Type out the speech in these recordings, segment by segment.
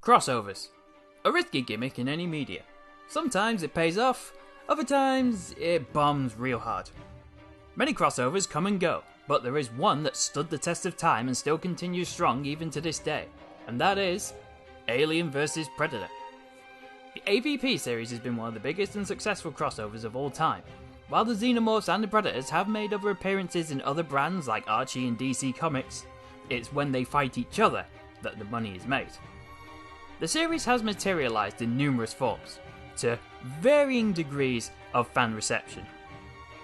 Crossovers. A risky gimmick in any media. Sometimes it pays off, other times it bombs real hard. Many crossovers come and go, but there is one that stood the test of time and still continues strong even to this day, and that is Alien vs Predator. The AVP series has been one of the biggest and successful crossovers of all time. While the Xenomorphs and the Predators have made other appearances in other brands like Archie and DC Comics, it's when they fight each other that the money is made. The series has materialised in numerous forms, to varying degrees of fan reception.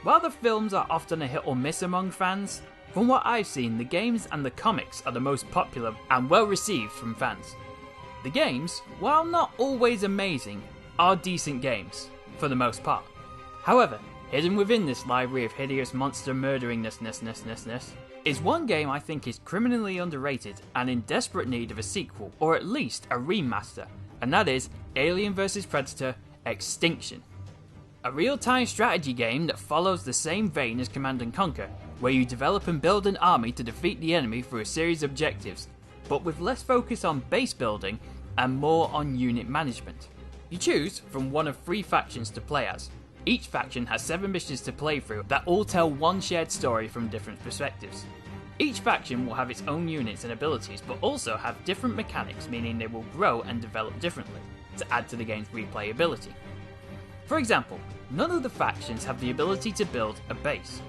While the films are often a hit or miss among fans, from what I've seen, the games and the comics are the most popular and well received from fans. The games, while not always amazing, are decent games, for the most part. However, hidden within this library of hideous monster murderingness is one game I think is criminally underrated and in desperate need of a sequel, or at least a remaster, and that is Alien vs Predator Extinction. A real-time strategy game that follows the same vein as Command & Conquer, where you develop and build an army to defeat the enemy through a series of objectives, but with less focus on base building and more on unit management. You choose from one of 3 factions to play as. Each faction has 7 missions to play through that all tell one shared story from different perspectives. Each faction will have its own units and abilities, but also have different mechanics, meaning they will grow and develop differently, to add to the game's replayability. For example, none of the factions have the ability to build a base.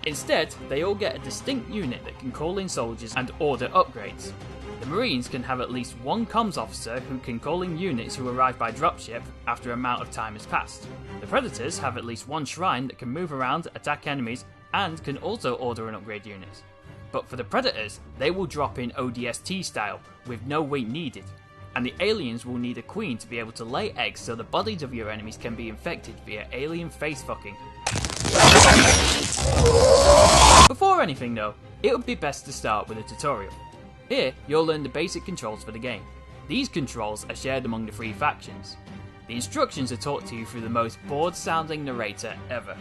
Instead, they all get a distinct unit that can call in soldiers and order upgrades. The Marines can have at least one comms officer who can call in units who arrive by dropship after an amount of time has passed. The Predators have at least one shrine that can move around, attack enemies, and can also order and upgrade units. But for the Predators, they will drop in ODST style, with no weight needed. And the aliens will need a queen to be able to lay eggs so the bodies of your enemies can be infected via alien face fucking. Before anything though, it would be best to start with a tutorial. Here, you'll learn the basic controls for the game. These controls are shared among the 3 factions. The instructions are taught to you through the most bored-sounding narrator ever.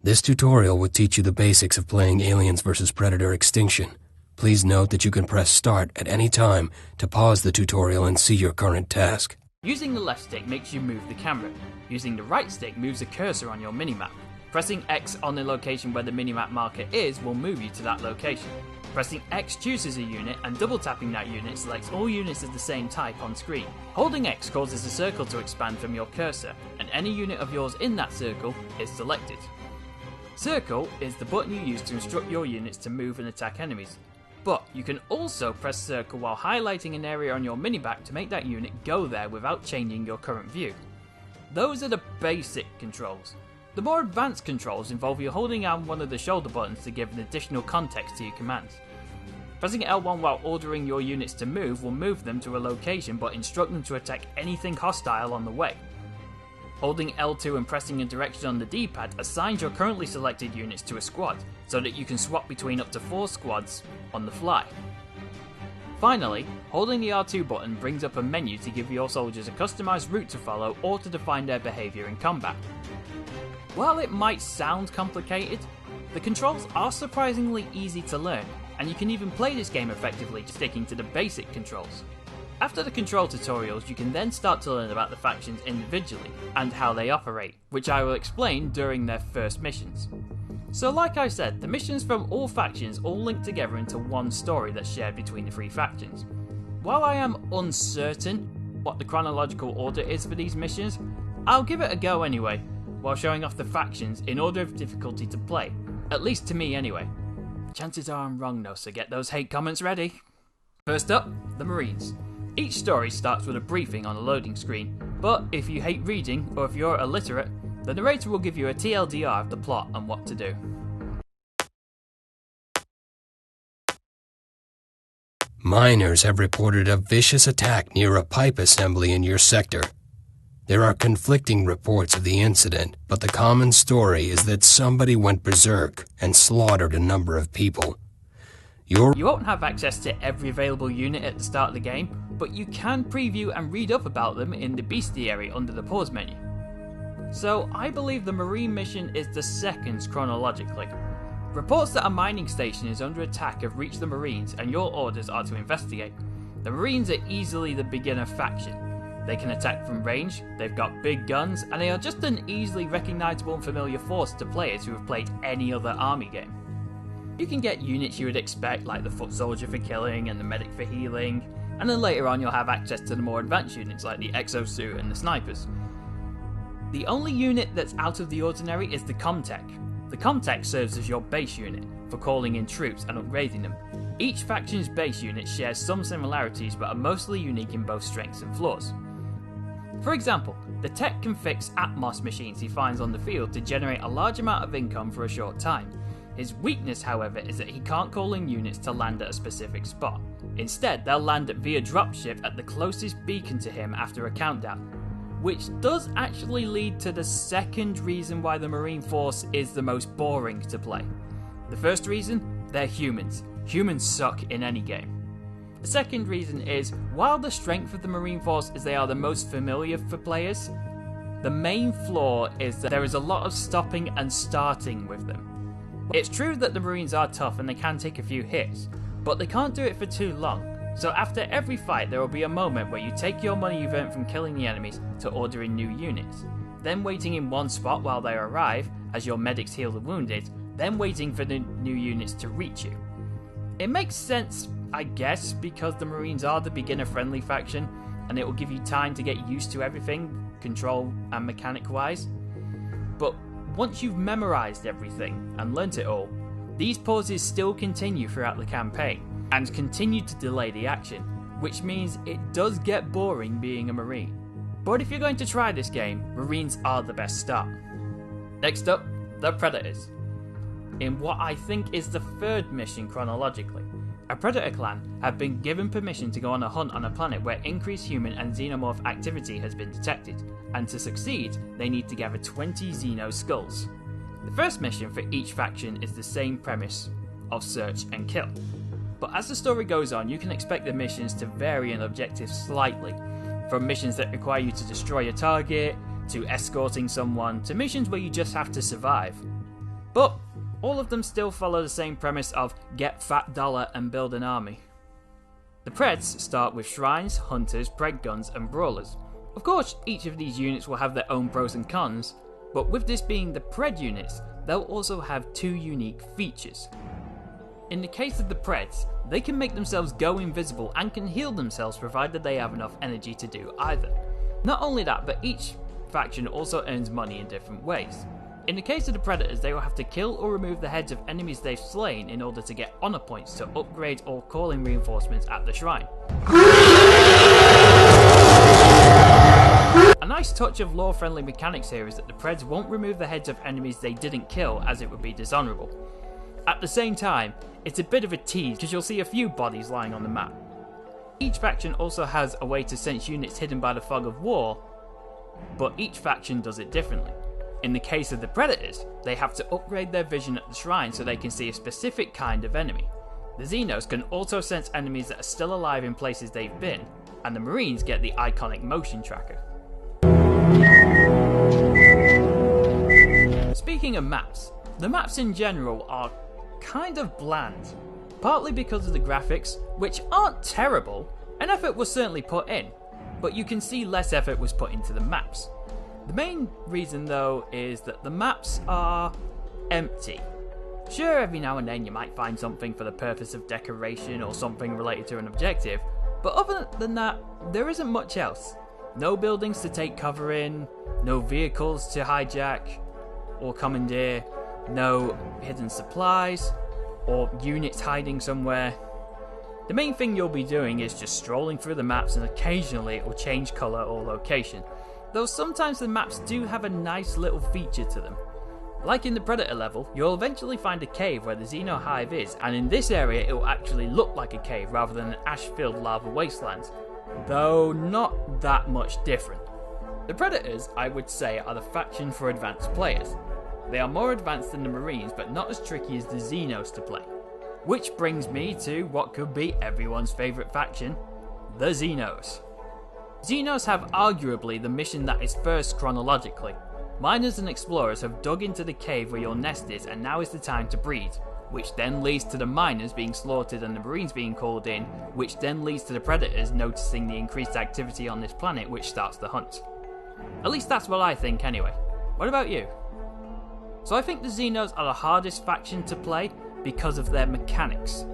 This tutorial will teach you the basics of playing Aliens vs Predator Extinction. Please note that you can press start at any time to pause the tutorial and see your current task. Using the left stick makes you move the camera. Using the right stick moves the cursor on your minimap. Pressing X on the location where the minimap marker is will move you to that location. Pressing X chooses a unit, and double tapping that unit selects all units of the same type on screen. Holding X causes a circle to expand from your cursor, and any unit of yours in that circle is selected. Circle is the button you use to instruct your units to move and attack enemies. But you can also press circle while highlighting an area on your minimap to make that unit go there without changing your current view. Those are the basic controls. The more advanced controls involve you holding down one of the shoulder buttons to give an additional context to your commands. Pressing L1 while ordering your units to move will move them to a location but instruct them to attack anything hostile on the way. Holding L2 and pressing a direction on the D-pad assigns your currently selected units to a squad, so that you can swap between up to 4 squads on the fly. Finally, holding the R2 button brings up a menu to give your soldiers a customised route to follow or to define their behaviour in combat. While it might sound complicated, the controls are surprisingly easy to learn, and you can even play this game effectively just sticking to the basic controls. After the control tutorials, you can then start to learn about the factions individually and how they operate, which I will explain during their first missions. So like I said, the missions from all factions all link together into one story that's shared between the 3 factions. While I am uncertain what the chronological order is for these missions, I'll give it a go anyway, while showing off the factions in order of difficulty to play, at least to me anyway. Chances are I'm wrong though, so get those hate comments ready. First up, the Marines. Each story starts with a briefing on a loading screen, but if you hate reading or if you're illiterate, the narrator will give you a TLDR of the plot and what to do. Miners have reported a vicious attack near a pipe assembly in your sector. There are conflicting reports of the incident, but the common story is that somebody went berserk and slaughtered a number of people. You won't have access to every available unit at the start of the game, but you can preview and read up about them in the bestiary under the pause menu. So I believe the Marine mission is the second chronologically. Reports that a mining station is under attack have reached the Marines and your orders are to investigate. The Marines are easily the beginner faction. They can attack from range, they've got big guns, and they are just an easily recognisable and familiar force to players who have played any other army game. You can get units you would expect, like the foot soldier for killing and the medic for healing, and then later on you'll have access to the more advanced units like the exosuit and the snipers. The only unit that's out of the ordinary is the Comtech. The Comtech serves as your base unit for calling in troops and upgrading them. Each faction's base unit shares some similarities but are mostly unique in both strengths and flaws. For example, the Tech can fix Atmos machines he finds on the field to generate a large amount of income for a short time. His weakness, however, is that he can't call in units to land at a specific spot. Instead, they'll land via dropship at the closest beacon to him after a countdown, which does actually lead to the second reason why the Marine Force is the most boring to play. The first reason? They're humans. Humans suck in any game. The second reason is, while the strength of the Marine Force is they are the most familiar for players, the main flaw is that there is a lot of stopping and starting with them. It's true that the Marines are tough and they can take a few hits, but they can't do it for too long. So after every fight there will be a moment where you take your money you've earned from killing the enemies to ordering new units, then waiting in one spot while they arrive as your medics heal the wounded, then waiting for the new units to reach you. It makes sense, I guess, because the Marines are the beginner-friendly faction, and it will give you time to get used to everything, control and mechanic-wise. But once you've memorised everything and learnt it all, these pauses still continue throughout the campaign, and continue to delay the action, which means it does get boring being a Marine. But if you're going to try this game, Marines are the best start. Next up, the Predators. In what I think is the third mission chronologically, a Predator clan have been given permission to go on a hunt on a planet where increased human and xenomorph activity has been detected, and to succeed, they need to gather 20 Xeno skulls. The first mission for each faction is the same premise of search and kill. But as the story goes on, you can expect the missions to vary in objectives slightly, from missions that require you to destroy a target, to escorting someone, to missions where you just have to survive. But all of them still follow the same premise of get fat dollar and build an army. The Preds start with shrines, hunters, preg guns and brawlers. Of course, each of these units will have their own pros and cons, but with this being the Pred units, they'll also have two unique features. In the case of the Preds, they can make themselves go invisible and can heal themselves provided they have enough energy to do either. Not only that, but each faction also earns money in different ways. In the case of the Predators, they will have to kill or remove the heads of enemies they've slain in order to get honor points to upgrade or call in reinforcements at the shrine. A nice touch of lore-friendly mechanics here is that the Preds won't remove the heads of enemies they didn't kill, as it would be dishonourable. At the same time, it's a bit of a tease because you'll see a few bodies lying on the map. Each faction also has a way to sense units hidden by the fog of war, but each faction does it differently. In the case of the Predators, they have to upgrade their vision at the shrine so they can see a specific kind of enemy. The Xenos can also sense enemies that are still alive in places they've been, and the Marines get the iconic motion tracker. Speaking of maps, the maps in general are kind of bland, partly because of the graphics, which aren't terrible. An effort was certainly put in, but you can see less effort was put into the maps. The main reason though is that the maps are empty. Sure, every now and then you might find something for the purpose of decoration or something related to an objective, but other than that, there isn't much else. No buildings to take cover in, no vehicles to hijack or commandeer, no hidden supplies or units hiding somewhere. The main thing you'll be doing is just strolling through the maps, and occasionally it will change colour or location, though sometimes the maps do have a nice little feature to them. Like in the Predator level, you'll eventually find a cave where the Xeno hive is, and in this area it will actually look like a cave rather than an ash-filled lava wasteland, though not that much different. The Predators, I would say, are the faction for advanced players. They are more advanced than the Marines, but not as tricky as the Xenos to play. Which brings me to what could be everyone's favourite faction, the Xenos. Xenos have arguably the mission that is first chronologically. Miners and explorers have dug into the cave where your nest is, and now is the time to breed. which then leads to the miners being slaughtered and the marines being called in, which then leads to the predators noticing the increased activity on this planet, which starts the hunt. At least that's what I think anyway. What about you? So I think the Xenos are the hardest faction to play because of their mechanics.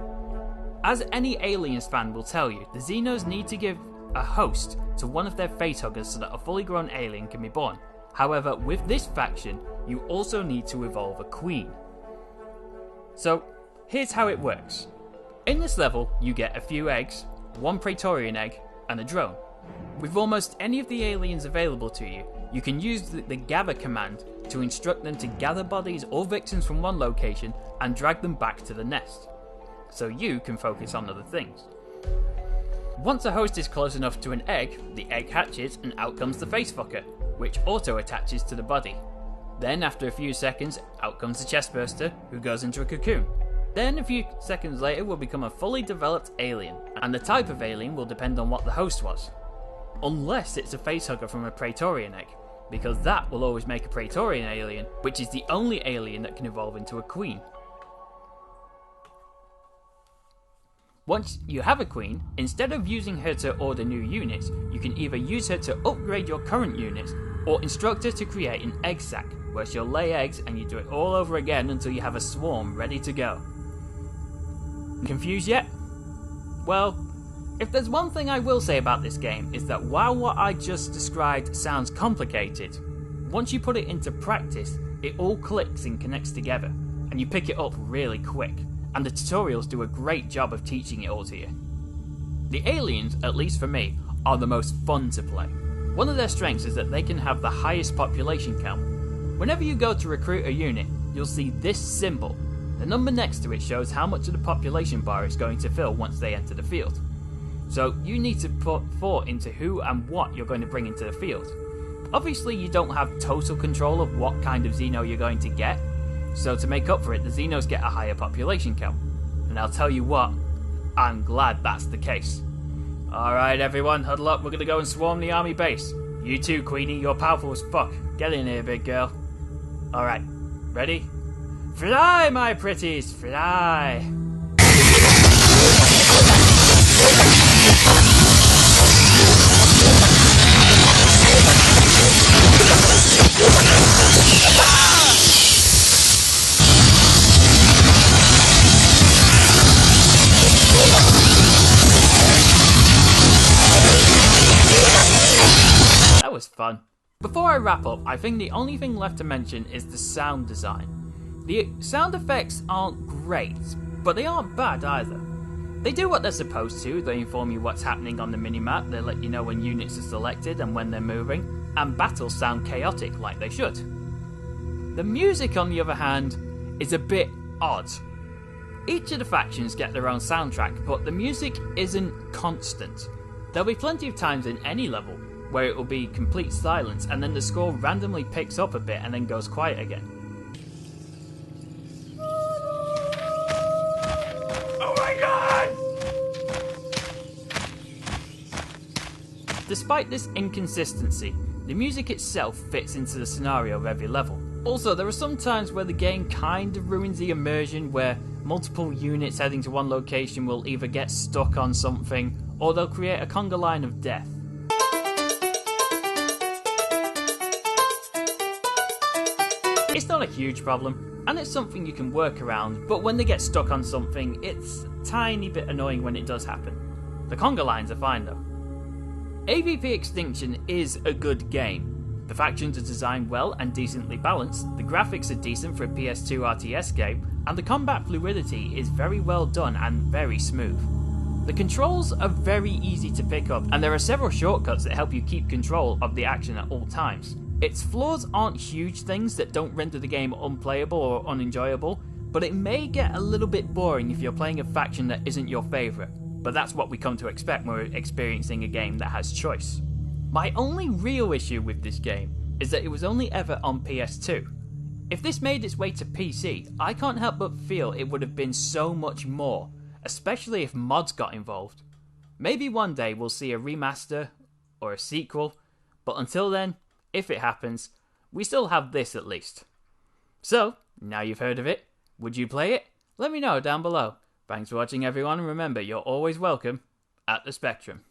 As any Aliens fan will tell you, the Xenos need to give a host to one of their facehuggers so that a fully grown alien can be born. However, with this faction, you also need to evolve a queen. So, here's how it works. In this level, you get a few eggs, one Praetorian egg, and a drone. With almost any of the aliens available to you, you can use the gather command to instruct them to gather bodies or victims from one location and drag them back to the nest, so you can focus on other things. Once a host is close enough to an egg, the egg hatches and out comes the facefucker, which auto-attaches to the body. Then after a few seconds, out comes the chestburster, who goes into a cocoon. Then a few seconds later will become a fully developed alien, and the type of alien will depend on what the host was. Unless it's a facehugger from a Praetorian egg, because that will always make a Praetorian alien, which is the only alien that can evolve into a queen. Once you have a queen, instead of using her to order new units, you can either use her to upgrade your current units, or instruct her to create an egg sac, where she'll lay eggs and you do it all over again until you have a swarm ready to go. Confused yet? Well, if there's one thing I will say about this game is that while what I just described sounds complicated, once you put it into practice, it all clicks and connects together, and you pick it up really quick, and the tutorials do a great job of teaching it all to you. The aliens, at least for me, are the most fun to play. One of their strengths is that they can have the highest population count. Whenever you go to recruit a unit, you'll see this symbol. The number next to it shows how much of the population bar it's going to fill once they enter the field. So you need to put thought into who and what you're going to bring into the field. Obviously you don't have total control of what kind of Xeno you're going to get, so to make up for it, the Xenos get a higher population count. And I'll tell you what, I'm glad that's the case. Alright everyone, huddle up, we're gonna go and swarm the army base. You too, Queenie, you're powerful as fuck. Get in here, big girl. Alright, ready? Fly, my pretties, fly! That was fun. Before I wrap up, I think the only thing left to mention is the sound design. The sound effects aren't great, but they aren't bad either. They do what they're supposed to. They inform you what's happening on the minimap, they let you know when units are selected and when they're moving, and battles sound chaotic like they should. The music, on the other hand, is a bit odd. Each of the factions get their own soundtrack, but the music isn't constant. There'll be plenty of times in any level where it will be complete silence and then the score randomly picks up a bit and then goes quiet again. Oh my god! Despite this inconsistency, the music itself fits into the scenario of every level. Also, there are some times where the game kind of ruins the immersion, where multiple units heading to one location will either get stuck on something, or they'll create a conga line of death. It's not a huge problem, and it's something you can work around, but when they get stuck on something, it's a tiny bit annoying when it does happen. The conga lines are fine though. AVP Extinction is a good game. The factions are designed well and decently balanced, the graphics are decent for a PS2 RTS game, and the combat fluidity is very well done and very smooth. The controls are very easy to pick up, and there are several shortcuts that help you keep control of the action at all times. Its flaws aren't huge things that don't render the game unplayable or unenjoyable, but it may get a little bit boring if you're playing a faction that isn't your favourite, but that's what we come to expect when we're experiencing a game that has choice. My only real issue with this game is that it was only ever on PS2. If this made its way to PC, I can't help but feel it would have been so much more, especially if mods got involved. Maybe one day we'll see a remaster or a sequel, but until then, if it happens, we still have this at least. So, now you've heard of it, would you play it? Let me know down below. Thanks for watching everyone, and remember, you're always welcome at the Spectrum.